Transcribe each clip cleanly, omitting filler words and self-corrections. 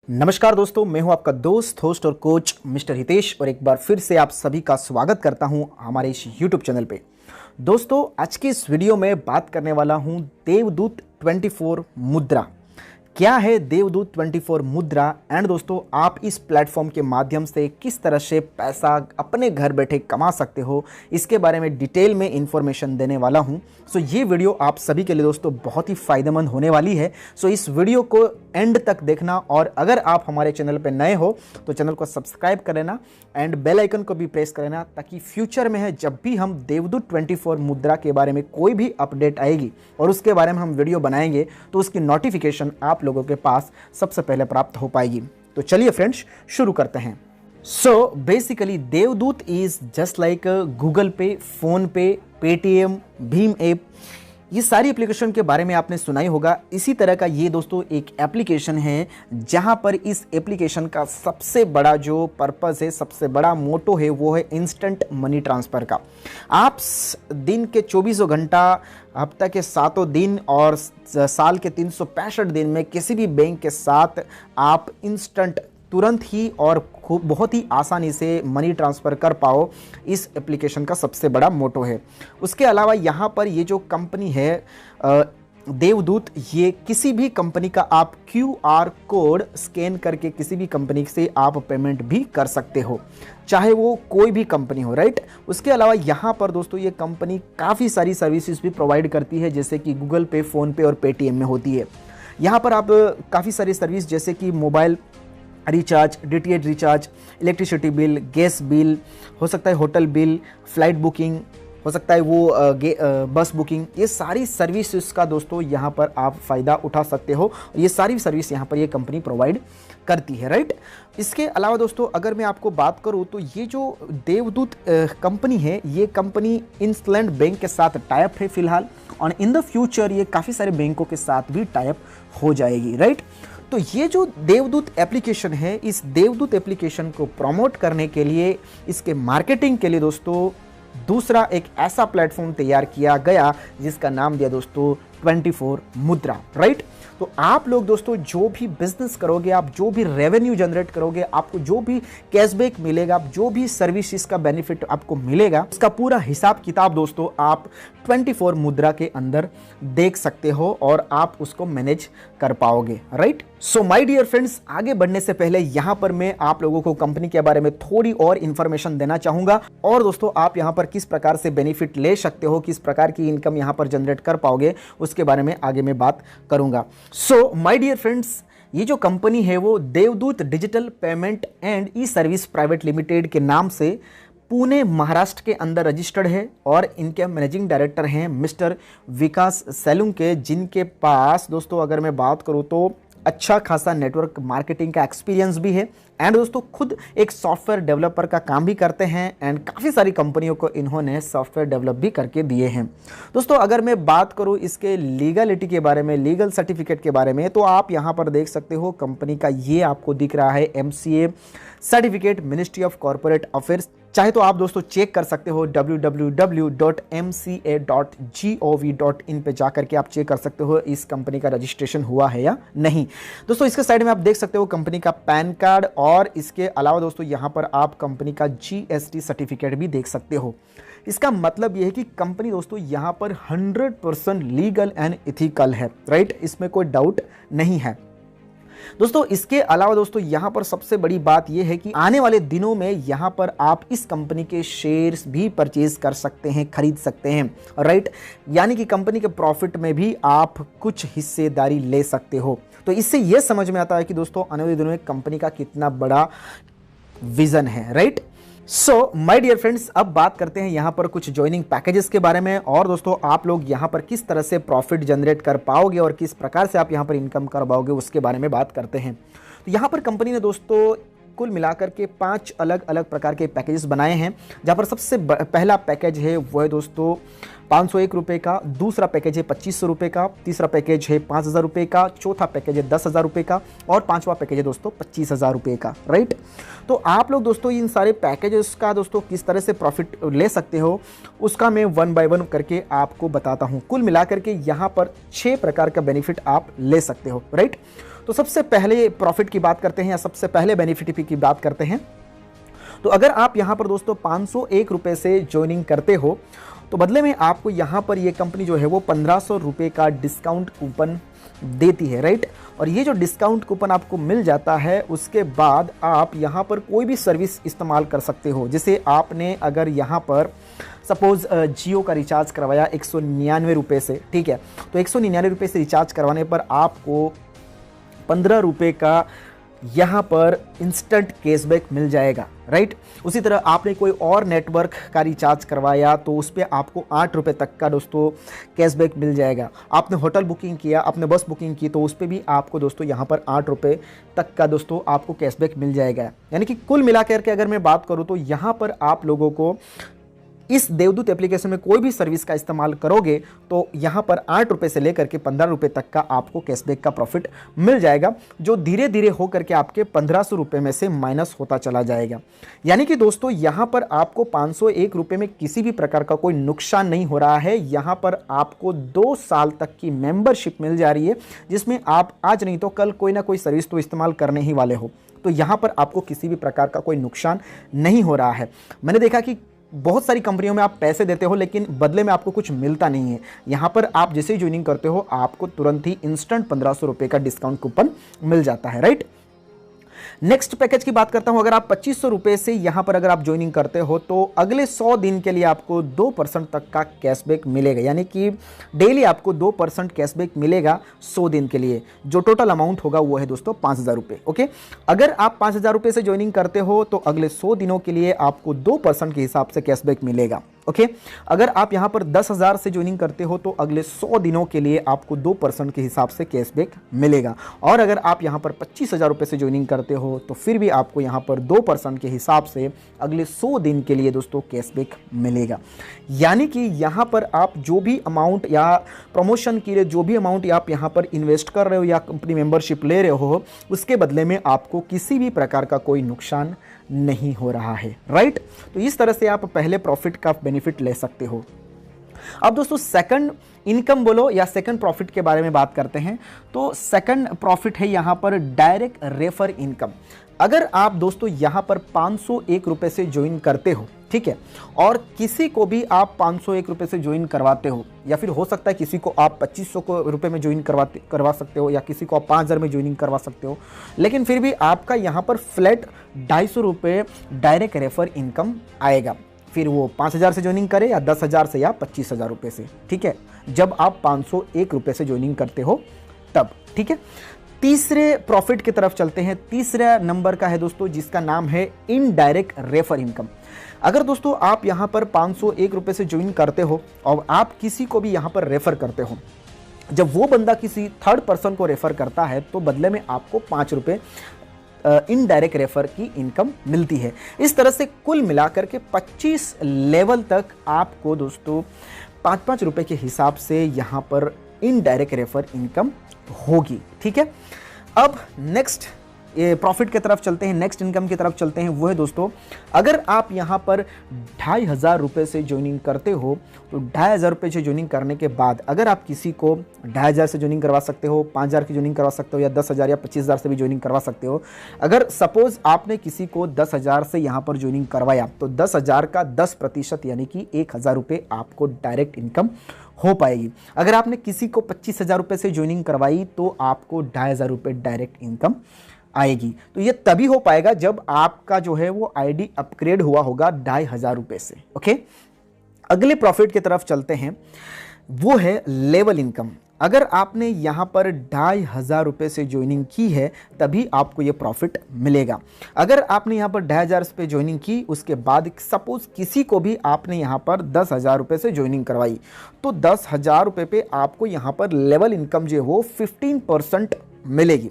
नमस्कार दोस्तों, मैं हूं आपका दोस्त, होस्ट और कोच मिस्टर हितेश और एक बार फिर से आप सभी का स्वागत करता हूं हमारे इस YouTube चैनल पे। दोस्तों, आज की इस वीडियो में बात करने वाला हूं देवदूत 24 मुद्रा। क्या है देवदूत 24 मुद्रा एंड दोस्तों आप इस प्लेटफॉर्म के माध्यम से किस तरह से पैसा अपने घर बैठे कमा सकते हो, इसके बारे में डिटेल में इंफॉर्मेशन देने वाला हूं। सो ये वीडियो आप सभी के लिए दोस्तों बहुत ही फायदेमंद होने वाली है। सो इस वीडियो को एंड तक देखना और अगर आप हमारे चैनल पर नए हो तो चैनल को सब्सक्राइब कर लेना एंड बेल आइकन को भी प्रेस कर लेना, ताकि फ्यूचर में है जब भी हम देवदूत 24 मुद्रा के बारे में कोई भी अपडेट आएगी और उसके बारे में हम वीडियो बनाएंगे तो उसकी नोटिफिकेशन आप लोगों के पास सबसे पहले प्राप्त हो पाएगी। तो चलिए फ्रेंड्स, शुरू करते हैं। सो बेसिकली देवदूत इज जस्ट लाइक गूगल पे, फोन पे, पेटीएम, भीम ऐप, ये सारी एप्लीकेशन के बारे में आपने सुना ही होगा। इसी तरह का ये दोस्तों एक एप्लीकेशन है जहां पर इस एप्लीकेशन का सबसे बड़ा जो पर्पस है, सबसे बड़ा मोटो है, वो है इंस्टेंट मनी ट्रांसफ़र का। आप दिन के 24 घंटा, हफ्ता के 7 दिन और साल के 365 दिन में किसी भी बैंक के साथ आप इंस्टेंट तुरंत ही और खूब बहुत ही आसानी से मनी ट्रांसफ़र कर पाओ, इस एप्लीकेशन का सबसे बड़ा मोटो है। उसके अलावा यहाँ पर ये जो कंपनी है देवदूत, ये किसी भी कंपनी का आप QR कोड स्कैन करके किसी भी कंपनी से आप पेमेंट भी कर सकते हो, चाहे वो कोई भी कंपनी हो, राइट। उसके अलावा यहाँ पर दोस्तों ये कंपनी काफ़ी सारी सर्विसेज भी प्रोवाइड करती है, जैसे कि गूगल पे, फ़ोन पे और पेटीएम में होती है। यहाँ पर आप काफ़ी सारी सर्विस जैसे कि mobile recharge, DTH recharge, electricity bill, gas bill, हो सकता है होटल बिल, फ्लाइट बुकिंग, हो सकता है वो बस बुकिंग, ये सारी सर्विसेज का दोस्तों यहाँ पर आप फ़ायदा उठा सकते हो। ये सारी सर्विस यहाँ पर ये कंपनी प्रोवाइड करती है, राइट। इसके अलावा दोस्तों अगर मैं आपको बात करूँ तो ये जो देवदूत कंपनी है, ये कंपनी इंस्लैंड बैंक के साथ टाइप है फिलहाल, और इन द फ्यूचर ये काफ़ी सारे बैंकों के साथ भी टाइप हो जाएगी, राइट। तो ये जो देवदूत एप्लीकेशन है, इस देवदूत एप्लीकेशन को प्रमोट करने के लिए, इसके मार्केटिंग के लिए दोस्तों दूसरा एक ऐसा प्लेटफॉर्म तैयार किया गया जिसका नाम दिया दोस्तों 24 मुद्रा, राइट। तो आप लोग दोस्तों जो भी बिजनेस करोगे, आप जो भी रेवेन्यू जनरेट करोगे, आपको जो भी कैशबैक मिलेगा, जो भी सर्विसेज का बेनिफिट आपको मिलेगा, उसका पूरा हिसाब किताब दोस्तों आप 24 मुद्रा के अंदर देख सकते हो और आप उसको मैनेज कर पाओगे, right. So my dear friends, आगे बढ़ने से पहले यहां पर मैं आप लोगों को कंपनी के बारे में थोड़ी और इंफॉर्मेशन देना चाहूंगा, और दोस्तों आप यहां पर किस प्रकार से बेनिफिट ले सकते हो, किस प्रकार की इनकम यहां पर जनरेट कर पाओगे, उसके बारे में आगे मैं बात करूंगा। सो माय डियर फ्रेंड्स, ये जो कंपनी है वो देवदूत digital payment and E service private limited के नाम से पुणे महाराष्ट्र के अंदर रजिस्टर्ड है, और इनके मैनेजिंग डायरेक्टर हैं मिस्टर विकास सेलुंके, जिनके पास दोस्तों अगर मैं बात करूं तो अच्छा खासा नेटवर्क मार्केटिंग का एक्सपीरियंस भी है, एंड दोस्तों खुद एक सॉफ्टवेयर डेवलपर का काम भी करते हैं, एंड काफ़ी सारी कंपनियों को इन्होंने सॉफ्टवेयर डेवलप भी करके दिए हैं। दोस्तों अगर मैं बात करूं इसके लीगलिटी के बारे में, लीगल सर्टिफिकेट के बारे में, तो आप यहां पर देख सकते हो कंपनी का ये आपको दिख रहा है MCA certificate, ministry of corporate affairs. चाहे तो आप दोस्तों चेक कर सकते हो www.mca.gov.in पे जाकर के आप चेक कर सकते हो इस कंपनी का रजिस्ट्रेशन हुआ है या नहीं। दोस्तों इसके साइड में आप देख सकते हो कंपनी का पैन कार्ड, और इसके अलावा दोस्तों यहाँ पर आप कंपनी का GST सर्टिफिकेट भी देख सकते हो। इसका मतलब यह है कि कंपनी दोस्तों यहाँ पर 100% लीगल एंड इथिकल है, राइट, इसमें कोई डाउट नहीं है। दोस्तों इसके अलावा दोस्तों यहाँ पर सबसे बड़ी बात यह है कि आने वाले दिनों में यहाँ पर आप इस कंपनी के शेयर्स भी परचेज कर सकते हैं, खरीद सकते हैं, राइट। यानी कि कंपनी के प्रॉफिट में भी आप कुछ हिस्सेदारी ले सकते हो। तो इससे यह समझ में आता है कि दोस्तों आने वाले दिनों में कंपनी का कितना बड़ा विजन है, right. So my dear friends, अब बात करते हैं यहाँ पर कुछ ज्वाइनिंग पैकेजेस के बारे में, और दोस्तों आप लोग यहाँ पर किस तरह से प्रॉफिट जनरेट कर पाओगे और किस प्रकार से आप यहाँ पर इनकम कर पाओगे उसके बारे में बात करते हैं। तो यहाँ पर कंपनी ने दोस्तों कुल मिलाकर के 5 अलग अलग प्रकार के पैकेजेस बनाए हैं, जहाँ पर सबसे पहला पैकेज है वो है दोस्तों 501 रुपये का, दूसरा पैकेज है 2500 रुपये का, तीसरा पैकेज है 5000 रुपये का, चौथा पैकेज है 10,000 रुपये का, और पांचवा पैकेज है दोस्तों 25,000 रुपये का, राइट। तो आप लोग दोस्तों इन सारे पैकेजेस का दोस्तों किस तरह से प्रॉफिट ले सकते हो उसका मैं 1 बाय 1 करके आपको बताता हूँ। कुल मिलाकर के यहाँ पर 6 प्रकार का बेनिफिट आप ले सकते हो, राइट। तो सबसे पहले प्रॉफिट की बात करते हैं या सबसे पहले बेनिफिट की बात करते हैं। तो अगर आप यहाँ पर दोस्तों 501 रुपये से ज्वाइनिंग करते हो तो बदले में आपको यहाँ पर ये कंपनी जो है वो 1500 रुपये का डिस्काउंट कूपन देती है, राइट। और ये जो डिस्काउंट कूपन आपको मिल जाता है उसके बाद आप यहाँ पर कोई भी सर्विस इस्तेमाल कर सकते हो। जैसे आपने अगर यहाँ पर सपोज जियो का रिचार्ज करवाया 199 रुपये से, ठीक है, तो 199 रुपये से रिचार्ज करवाने पर आपको 15 रुपये का यहाँ पर इंस्टेंट कैशबैक मिल जाएगा, राइट। उसी तरह आपने कोई और नेटवर्क का रिचार्ज करवाया तो उस पर आपको 8 रुपये तक का दोस्तों कैशबैक मिल जाएगा। आपने होटल बुकिंग किया, आपने बस बुकिंग की तो उस पर भी आपको दोस्तों यहाँ पर 8 रुपये तक का दोस्तों आपको कैशबैक मिल जाएगा। यानी कि कुल मिलाकर के अगर मैं बात करूँ तो यहाँ पर आप लोगों को इस देवदूत एप्लीकेशन में कोई भी सर्विस का इस्तेमाल करोगे तो यहाँ पर 8 रुपये से लेकर के 15 रुपये तक का आपको कैशबैक का प्रॉफिट मिल जाएगा, जो धीरे धीरे होकर के आपके 1500 रुपये में से माइनस होता चला जाएगा। यानी कि दोस्तों यहाँ पर आपको 501 रुपये में किसी भी प्रकार का कोई नुकसान नहीं हो रहा है। यहाँ पर आपको 2 साल तक की मेंबरशिप मिल जा रही है, जिसमें आप आज नहीं तो कल कोई ना कोई सर्विस तो इस्तेमाल करने ही वाले हो। तो यहाँ पर आपको किसी भी प्रकार का कोई नुकसान नहीं हो रहा है। मैंने देखा कि बहुत सारी कंपनियों में आप पैसे देते हो लेकिन बदले में आपको कुछ मिलता नहीं है। यहाँ पर आप जैसे ही ज्वाइनिंग करते हो आपको तुरंत ही इंस्टेंट 1500 रुपये का डिस्काउंट कूपन मिल जाता है, राइट। नेक्स्ट पैकेज की बात करता हूं। अगर आप 2500 रुपये से यहां पर अगर आप ज्वाइनिंग करते हो तो अगले 100 दिन के लिए आपको 2% तक का कैशबैक मिलेगा। यानी कि डेली आपको 2% कैशबैक मिलेगा 100 दिन के लिए। जो टोटल अमाउंट होगा वो है दोस्तों 5000 रुपये। ओके, अगर आप 5000 रुपये से ज्वाइनिंग करते हो तो अगले 100 दिनों के लिए आपको 2% के हिसाब से कैशबैक मिलेगा। ओके, अगर आप यहां पर 10,000 से ज्वाइनिंग करते हो तो अगले 100 दिनों के लिए आपको 2% के हिसाब से कैशबैक मिलेगा। और अगर आप यहां पर 25,000 रुपये से ज्वाइनिंग करते हो तो फिर भी आपको यहां पर 2% के हिसाब से अगले 100 दिन के लिए दोस्तों कैशबैक मिलेगा। यानी कि यहां पर आप जो भी अमाउंट या प्रमोशन के लिए जो भी अमाउंट आप यहां पर इन्वेस्ट कर रहे हो या कंपनी मेंबरशिप ले रहे हो उसके बदले में आपको किसी भी प्रकार का कोई नुकसान नहीं हो रहा है, राइट। तो इस तरह से आप पहले प्रॉफिट का बेनिफिट ले सकते हो। अब दोस्तों सेकंड इनकम बोलो या सेकंड प्रॉफिट के बारे में बात करते हैं। तो सेकंड प्रॉफिट है यहां पर डायरेक्ट रेफर इनकम। अगर आप दोस्तों यहां पर 501 रुपये से ज्वाइन करते हो, ठीक है, और किसी को भी आप 501 रुपये से ज्वाइन करवाते हो या फिर हो सकता है किसी को आप 2500 रुपये में ज्वाइन करवा सकते हो या किसी को आप 5000 में ज्वाइनिंग करवा सकते हो, लेकिन फिर भी आपका यहाँ पर फ्लैट 250 रुपये डायरेक्ट रेफर इनकम आएगा। फिर वो 5000 से ज्वाइनिंग करे या 10,000 से या 25,000 रुपये से, ठीक है, जब आप 501 रुपये से ज्वाइनिंग करते हो तब, ठीक है। तीसरे प्रॉफिट की तरफ चलते हैं। तीसरा नंबर का है दोस्तों जिसका नाम है इनडायरेक्ट रेफर इनकम। अगर दोस्तों आप यहां पर 501 रुपये से ज्वाइन करते हो और आप किसी को भी यहां पर रेफर करते हो, जब वो बंदा किसी थर्ड पर्सन को रेफर करता है तो बदले में आपको 5 रुपये इनडायरेक्ट रेफर की इनकम मिलती है। इस तरह से कुल मिलाकर के 25 लेवल तक आपको दोस्तों 5-5 रुपये के हिसाब से यहां पर इनडायरेक्ट रेफर इनकम होगी, ठीक है। अब नेक्स्ट प्रॉफिट की तरफ चलते हैं, नेक्स्ट इनकम की तरफ चलते हैं। वो है दोस्तों अगर आप यहाँ पर 2500 रुपये से ज्वाइनिंग करते हो तो 2500 रुपये से ज्वाइनिंग करने के बाद अगर आप किसी को 2500 से ज्वाइनिंग करवा सकते हो, 5000 की ज्वाइनिंग करवा सकते हो या 10,000 या 25,000 से भी ज्वाइनिंग करवा सकते हो। अगर सपोज आपने किसी को 10,000 से यहाँ पर ज्वाइनिंग करवाया तो 10,000 का 10% यानी कि 1,000 रुपये आपको डायरेक्ट इनकम हो पाएगी। अगर आपने किसी को 25,000 रुपये से ज्वाइनिंग करवाई तो आपको 2500 रुपये डायरेक्ट इनकम आएगी। तो ये तभी हो पाएगा जब आपका जो है वो आईडी अपग्रेड हुआ होगा 2500 रुपये से। ओके, अगले प्रॉफिट की तरफ चलते हैं, वो है लेवल इनकम। अगर आपने यहाँ पर 2500 रुपये से ज्वाइनिंग की है तभी आपको ये प्रॉफिट मिलेगा। अगर आपने यहाँ पर 2500 रुपये ज्वाइनिंग की उसके बाद सपोज किसी को भी आपने यहाँ पर 10,000 रुपये से ज्वाइनिंग करवाई तो 10,000 रुपये पे आपको यहाँ पर लेवल इनकम जो है वो 15% मिलेगी।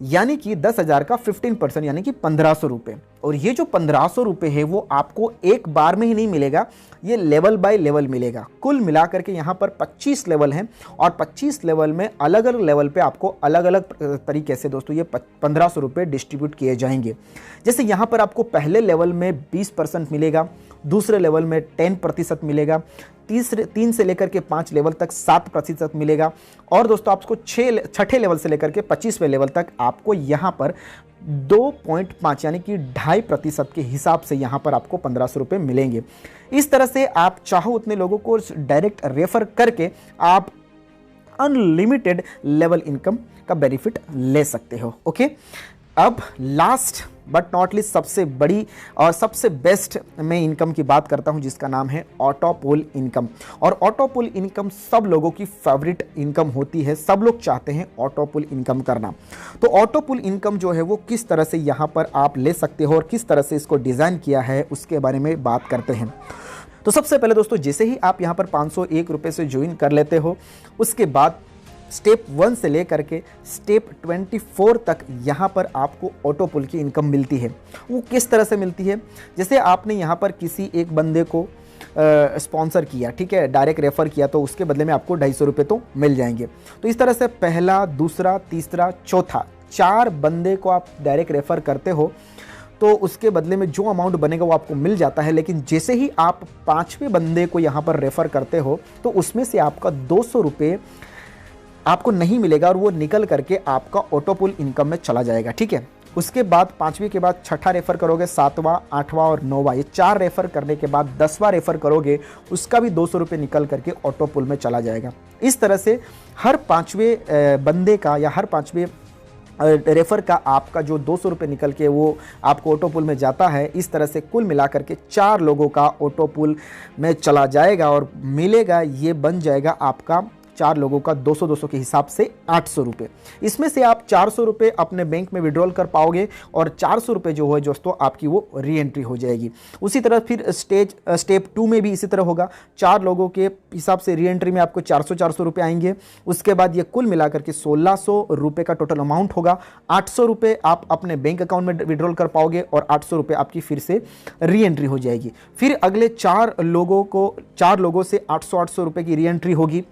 यानी कि 10,000 का 15% यानी कि 1500 रुपये। और ये जो 1500 रुपये है वो आपको एक बार में ही नहीं मिलेगा, ये लेवल बाय लेवल मिलेगा। कुल मिलाकर के यहाँ पर 25 लेवल हैं और 25 लेवल में अलग अलग लेवल पे आपको अलग अलग तरीके से दोस्तों ये 1500 रुपये डिस्ट्रीब्यूट किए जाएंगे। जैसे यहाँ पर आपको पहले लेवल में 20% मिलेगा, दूसरे लेवल में 10% मिलेगा, 3 से लेकर के 5 लेवल तक 7% मिलेगा। और दोस्तों आपको छठे लेवल से लेकर के 25वें लेवल तक आपको यहाँ पर 2.5 यानी कि 2.5% के हिसाब से यहाँ पर आपको 1500 रुपये मिलेंगे। इस तरह से आप चाहो उतने लोगों को डायरेक्ट रेफर करके आप अनलिमिटेड लेवल इनकम का बेनिफिट ले सकते हो। ओके, अब लास्ट बट नॉट लीस्ट सबसे बड़ी और सबसे बेस्ट मैं इनकम की बात करता हूं, जिसका नाम है ऑटो पुल इनकम। और ऑटो पुल इनकम सब लोगों की फेवरेट इनकम होती है, सब लोग चाहते हैं ऑटो पुल इनकम करना। तो ऑटो पुल इनकम जो है वो किस तरह से यहां पर आप ले सकते हो और किस तरह से इसको डिज़ाइन किया है उसके बारे में बात करते हैं। तो सबसे पहले दोस्तों, जैसे ही आप यहां पर 501 रुपये से ज्वाइन कर लेते हो, उसके बाद स्टेप 1 से लेकर के स्टेप 24 तक यहाँ पर आपको ऑटो पुल की इनकम मिलती है। वो किस तरह से मिलती है, जैसे आपने यहाँ पर किसी एक बंदे को स्पॉन्सर किया, ठीक है, डायरेक्ट रेफर किया, तो उसके बदले में आपको 250 रुपये तो मिल जाएंगे। तो इस तरह से पहला, दूसरा, तीसरा, चौथा 4 बंदे को आप डायरेक्ट रेफर करते हो तो उसके बदले में जो अमाउंट बनेगा वो आपको मिल जाता है। लेकिन जैसे ही आप 5वें बंदे को यहाँ पर रेफर करते हो तो उसमें से आपका 200 रुपये आपको नहीं मिलेगा और वो निकल करके आपका ऑटो पुल इनकम में चला जाएगा। ठीक है, उसके बाद 5वीं के बाद 6ठा रेफर करोगे, 7वां, 8वां और 9वां, ये 4 रेफर करने के बाद 10वां रेफर करोगे, उसका भी 200 रुपये निकल करके ऑटो पुल में चला जाएगा। इस तरह से हर 5वें बंदे का या हर 5वें रेफर का आपका जो 200 रुपये निकल के वो आपको ऑटो पुल में जाता है। इस तरह से कुल मिलाकर के 4 लोगों का ऑटो पुल में चला जाएगा और मिलेगा, ये बन जाएगा आपका 4 लोगों का 200-200 के हिसाब से 800 रुपये। इसमें से आप 400 रुपये अपने बैंक में विड्रॉल कर पाओगे और 400 रुपये जो है दोस्तों आपकी वो री एंट्री हो जाएगी। उसी तरह फिर स्टेप 2 में भी इसी तरह होगा, 4 लोगों के हिसाब से री एंट्री में आपको 400-400 रुपये आएंगे। उसके बाद ये कुल मिलाकर के 1600 रुपये का टोटल अमाउंट होगा। 800 रुपये आप अपने बैंक अकाउंट में विड्रॉल कर पाओगे और 800 रुपये आपकी फिर से री एंट्री हो जाएगी। फिर अगले 4 लोगों से 800-800 रुपये की री एंट्री होगी।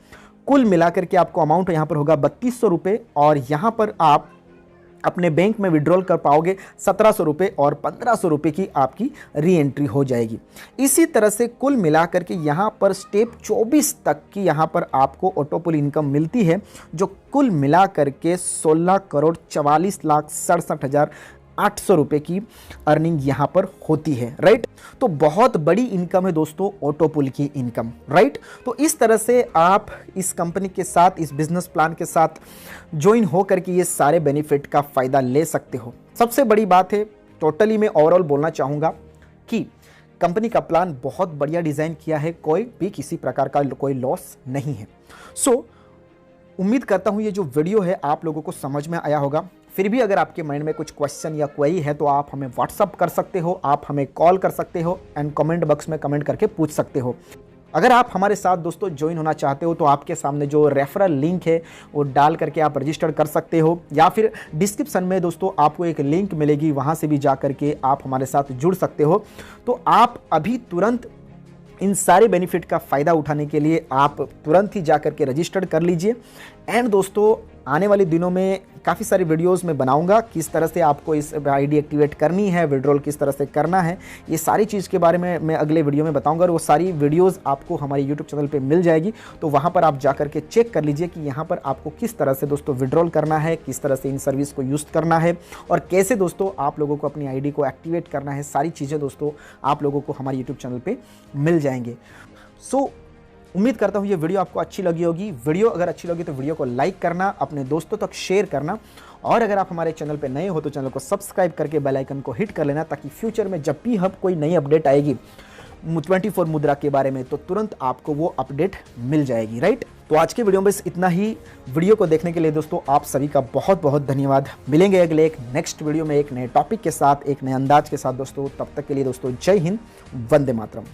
कुल मिलाकर के आपको अमाउंट यहाँ पर होगा 3200 रुपये और यहाँ पर आप अपने बैंक में विड्रॉल कर पाओगे 1700 रुपये और 1500 रुपये की आपकी री एंट्री हो जाएगी। इसी तरह से कुल मिलाकर के यहाँ पर स्टेप 24 तक की यहाँ पर आपको ऑटो पुल इनकम मिलती है, जो कुल मिलाकर के 16,44,67,800 रुपये की अर्निंग यहाँ पर होती है। राइट, तो बहुत बड़ी इनकम है दोस्तों ऑटो पुल की इनकम। राइट, तो इस तरह से आप इस कंपनी के साथ, इस बिजनेस प्लान के साथ ज्वाइन हो करके ये सारे बेनिफिट का फ़ायदा ले सकते हो। सबसे बड़ी बात है, टोटली मैं ओवरऑल बोलना चाहूँगा कि कंपनी का प्लान बहुत बढ़िया डिज़ाइन किया है, कोई भी किसी प्रकार का कोई लॉस नहीं है। सो उम्मीद करता हूँ ये जो वीडियो है आप लोगों को समझ में आया होगा। फिर भी अगर आपके माइंड में कुछ क्वेश्चन या क्वेरी है तो आप हमें व्हाट्सअप कर सकते हो, आप हमें कॉल कर सकते हो एंड कमेंट बॉक्स में कमेंट करके पूछ सकते हो। अगर आप हमारे साथ दोस्तों ज्वाइन होना चाहते हो तो आपके सामने जो रेफरल लिंक है वो डाल करके आप रजिस्टर कर सकते हो, या फिर डिस्क्रिप्शन में दोस्तों आपको एक लिंक मिलेगी, वहाँ से भी जा करके आप हमारे साथ जुड़ सकते हो। तो आप अभी तुरंत इन सारे बेनिफिट का फ़ायदा उठाने के लिए आप तुरंत ही जा करके रजिस्टर कर लीजिए। एंड दोस्तों आने वाले दिनों में काफ़ी सारी वीडियोस में बनाऊंगा, किस तरह से आपको इस आईडी एक्टिवेट करनी है, विड्रॉल किस तरह से करना है, ये सारी चीज़ के बारे में मैं अगले वीडियो में बताऊंगा। और वो सारी वीडियोस आपको हमारे यूट्यूब चैनल पे मिल जाएगी, तो वहाँ पर आप जा करके चेक कर लीजिए कि यहाँ पर आपको किस तरह से दोस्तों विड्रॉल करना है, किस तरह से इन सर्विस को यूज़ करना है और कैसे दोस्तों आप लोगों को अपनी आई को एक्टिवेट करना है। सारी चीज़ें दोस्तों आप लोगों को हमारे यूट्यूब चैनल पर मिल जाएंगे। सो उम्मीद करता हूँ ये वीडियो आपको अच्छी लगी होगी। वीडियो अगर अच्छी लगी तो वीडियो को लाइक करना, अपने दोस्तों तक शेयर करना, और अगर आप हमारे चैनल पे नए हो तो चैनल को सब्सक्राइब करके बेल आइकन को हिट कर लेना, ताकि फ्यूचर में जब भी हम कोई नई अपडेट आएगी 24 मुद्रा के बारे में तो तुरंत आपको वो अपडेट मिल जाएगी। राइट, तो आज के वीडियो में बस इतना ही। वीडियो को देखने के लिए दोस्तों आप सभी का बहुत बहुत धन्यवाद। मिलेंगे अगले एक नेक्स्ट वीडियो में एक नए टॉपिक के साथ, एक नए अंदाज के साथ दोस्तों। तब तक के लिए दोस्तों जय हिंद, वंदे मातरम।